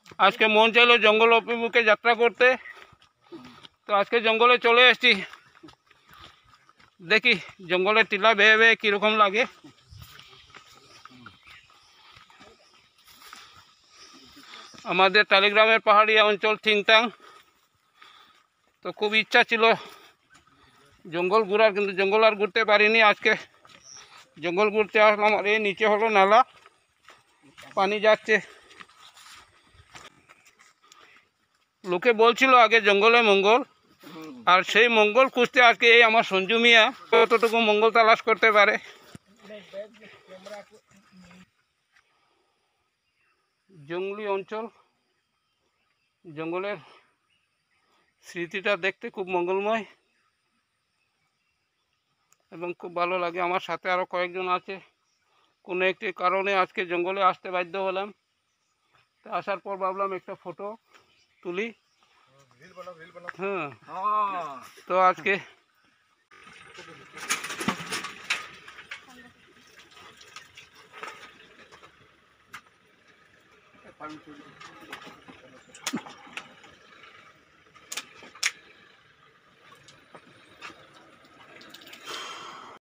आज के मन चाइलो जंगल अभिमुखे यात्रा करते, तो आज के जंगले चले एसेছি। देखी जंगले टीला बेয়ে বেয়ে কীরকম লাগে। আমাদের টালিগ্রামের পাহাড়ি অঞ্চল থিংটাং, তো খুব ইচ্ছা ছিল জঙ্গল ঘোরার, কিন্তু জঙ্গল আর ঘুরতে পারিনি। আজকে জঙ্গল ঘুরতে আসলাম। আর এই নিচে হলো নালা, পানি যাচ্ছে। লোকে বলছিল আগে জঙ্গলে মঙ্গল, আর সেই মঙ্গল খুঁজতে আজকে এই আমার সঞ্জু মিয়া কতটুকু মঙ্গল তালাশ করতে পারে। জঙ্গলি অঞ্চল, জঙ্গলের স্মৃতিটা দেখতে খুব মঙ্গলময় এবং খুব ভালো লাগে। আমার সাথে আরও কয়েকজন আছে। কোনো একটি কারণে আজকে জঙ্গলে আসতে বাধ্য হলাম। তো আসার পর ভাবলাম একটা ফটো তুলি। হ্যাঁ, তো আজকে